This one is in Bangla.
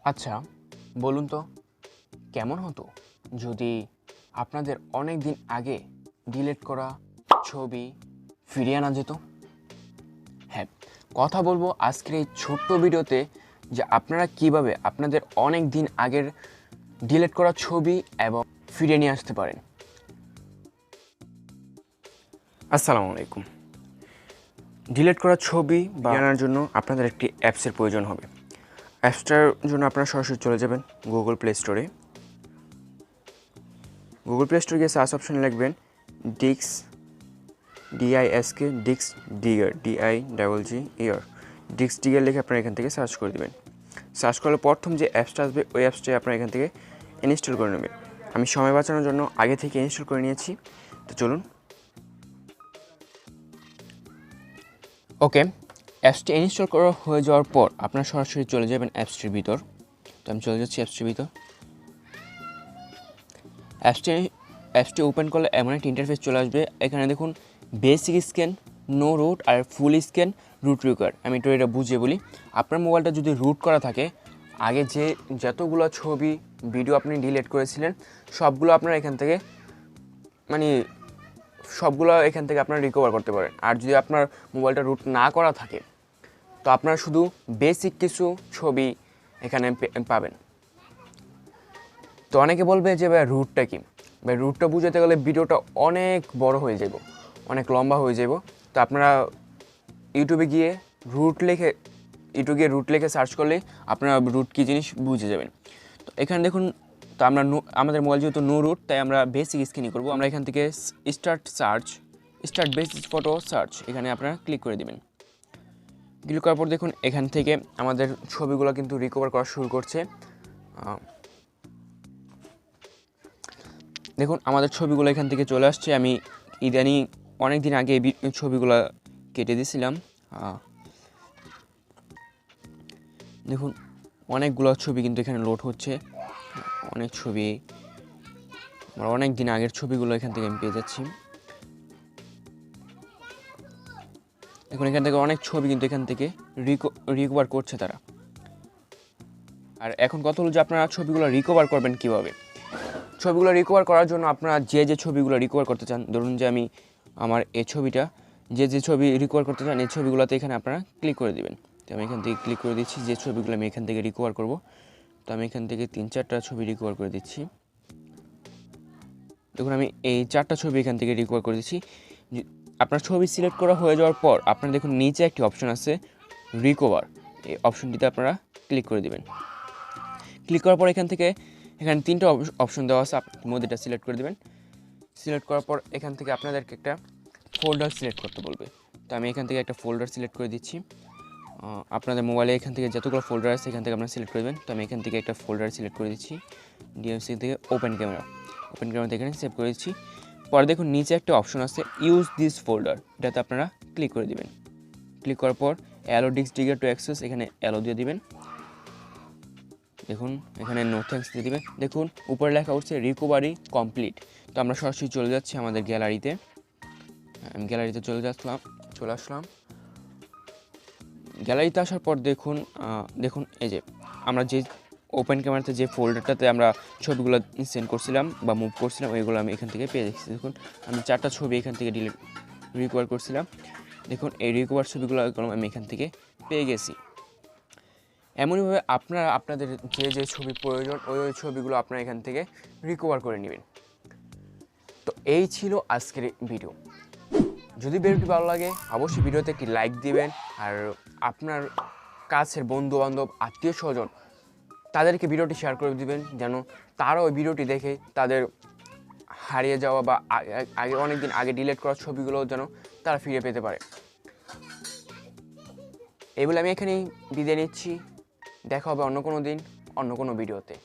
আচ্ছা, বলুন তো কেমন হতো যদি আপনাদের অনেক দিন আগে ডিলিট করা ছবি ফিরিয়ে আনা যেত? হ্যাঁ, কথা বলবো আজকের এই ছোট্ট ভিডিওতে যে আপনারা কিভাবে আপনাদের অনেক দিন আগের ডিলিট করা ছবি এবং ফিরিয়ে নিয়ে আসতে পারেন। আসসালামু আলাইকুম। ডিলিট করা ছবি বা আনার জন্য আপনাদের একটি অ্যাপসের প্রয়োজন হবে। অ্যাপসটার জন্য আপনারা সরাসরি চলে যাবেন গুগল প্লে স্টোরে। গুগল প্লে স্টোরে গিয়ে সার্চ অপশানে লিখবেন ডিক্স ডিক্স ডিগার DIGGER ডিক্স ডিগার লিখে আপনারা এখান থেকে সার্চ করে দেবেন। সার্চ করলে প্রথম যে অ্যাপসটা আসবে ওই অ্যাপসটাই আপনারা এখান থেকে ইনস্টল করে নেবেন। আমি সময় বাঁচানোর জন্য আগে থেকে ইনস্টল করে নিয়েছি, তো চলুন। ওকে, অ্যাপসটি ইনস্টল করা হয়ে যাওয়ার পর আপনারা সরাসরি চলে যাবেন অ্যাপসটির ভিতর। তো আমি চলে যাচ্ছি অ্যাপসটির ভিতর। অ্যাপসটি ওপেন করলে এমন একটা ইন্টারফেস চলে আসবে। এখানে দেখুন বেসিক স্ক্যান, নো রুট আর ফুল স্ক্যান, রুট রিকোয়ার্ড। আমি একটু এটা বুঝিয়ে বলি। আপনার মোবাইলটা যদি রুট করা থাকে, আগে যতগুলো ছবি ভিডিও আপনি ডিলিট করেছিলেন সবগুলো আপনারা এখান থেকে আপনারা রিকভার করতে পারেন। আর যদি আপনার মোবাইলটা রুট না করা থাকে তো আপনারা শুধু বেসিক কিছু ছবি এখানে পাবেন। তো অনেকে বলবে যে ভাই রুটটা কি? ভাই রুটটা বুঝাতে গেলে ভিডিওটা অনেক বড় হয়ে যাব, অনেক লম্বা হয়ে যাব। তো আপনারা ইউটিউবে গিয়ে রুট লিখে সার্চ করলে আপনারা রুট কী জিনিস বুঝে যাবেন। তো এখানে দেখুন, তো আমাদের মোবাইল যেহেতু নো রুট, তাই আমরা বেসিক স্ক্যানই করবো। আমরা এখান থেকে স্টার্ট বেসিক ফটো সার্চ এখানে আপনারা ক্লিক করে দেবেন। ক্লিক করার পর দেখুন এখান থেকে আমাদের ছবিগুলো কিন্তু রিকভার করা শুরু করছে। দেখুন আমাদের ছবিগুলো এখান থেকে চলে আসছে। আমি ইদানিং অনেক দিন আগে এই ছবিগুলো কেটে দিয়েছিলাম। দেখুন অনেকগুলো ছবি কিন্তু এখানে লোড হচ্ছে। অনেক ছবি, আমার অনেক দিন আগের ছবিগুলো এখান থেকে আমি পেয়ে যাচ্ছি। দেখুন এখান থেকে অনেক ছবি কিন্তু এখান থেকে রিকভার করছে তারা। আর এখন কথা হলো যে আপনারা ছবিগুলো রিকভার করবেন কীভাবে। ছবিগুলো রিকভার করার জন্য আপনারা যে ছবিগুলো রিকভার করতে চান, ধরুন যে আমার এই ছবিটা যে ছবি রিকভার করতে চান এই ছবিগুলোতে এখানে আপনারা ক্লিক করে দেবেন। তো আমি এখান থেকে ক্লিক করে দিচ্ছি যে ছবিগুলো আমি এখান থেকে রিকভার করব। তো আমি এখান থেকে 3-4টা ছবি রিকভার করে দিচ্ছি। দেখুন আমি এই 4টা ছবি এখান থেকে রিকভার করে দিচ্ছি। আপনার ছবি সিলেক্ট করা হয়ে যাওয়ার পর আপনারা দেখুন নিচে একটি অপশন আছে রিকভার, এই অপশনটিতে আপনারা ক্লিক করে দেবেন। ক্লিক করার পর এখানে 3টা অপশন দেওয়া আছে, আপনি মধ্যেটা সিলেক্ট করে দেবেন। সিলেক্ট করার পর এখান থেকে আপনাদেরকে একটা ফোল্ডার সিলেক্ট করতে বলবে। তো আমি এখান থেকে একটা ফোল্ডার সিলেক্ট করে দিচ্ছি। আপনাদের মোবাইলে এখান থেকে যতগুলো ফোল্ডার আছে এখান থেকে আপনারা সিলেক্ট করে দেবেন। তো আমি এখান থেকে একটা ফোল্ডার সিলেক্ট করে দিচ্ছি। ডিএমসি থেকে ওপেন ক্যামেরা থেকে এখানে সেভ করে দিচ্ছি। পরে দেখুন নিচে একটা অপশন আছে ইউজ দিস ফোল্ডার, এটাতে আপনারা ক্লিক করে দেবেন। ক্লিক করার পর অ্যালো ডিক্স ডিগার টু অ্যাক্সেস, এখানে অ্যালো দিয়ে দিবেন। দেখুন এখানে নো থ্যাঙ্কস দিয়ে দেবেন। দেখুন উপরে লেখা উঠছে রিকভারি কমপ্লিট। তো আমরা সরাসরি চলে যাচ্ছি আমাদের গ্যালারিতে। আমি গ্যালারিতে চলে আসলাম। গ্যালারিতে আসার পর দেখুন এই যে আমরা যে ওপেন ক্যামেরাতে যে ফোল্ডারটাতে আমরা ছবিগুলো সেন্ড করছিলাম বা মুভ করছিলাম ওইগুলো আমি এখান থেকে পেয়ে দেখছি। দেখুন আমি 4টা ছবি এখান থেকে রিকভার করছিলাম। দেখুন এই রিকভার ছবিগুলো আমি এখান থেকে পেয়ে গেছি। এমনইভাবে আপনারা আপনাদের যে ছবি প্রয়োজন ওই ছবিগুলো আপনারা এখান থেকে রিকভার করে নেবেন। তো এই ছিল আজকের ভিডিও। যদি ভিডিওটি ভালো লাগে অবশ্যই ভিডিওতে একটি লাইক দিবেন। আর আপনার কাছের বন্ধুবান্ধব আত্মীয় স্বজন তাদেরকে ভিডিওটি শেয়ার করে দিবেন, যেন তারাও ওই ভিডিওটি দেখে তাদের হারিয়ে যাওয়া বা অনেক দিন আগে ডিলিট করা ছবিগুলো যেন তারা ফিরে পেতে পারে। এই বলে আমি এখানেই বিদায় নিচ্ছি। দেখা হবে অন্য কোনো দিন অন্য কোনো ভিডিওতে।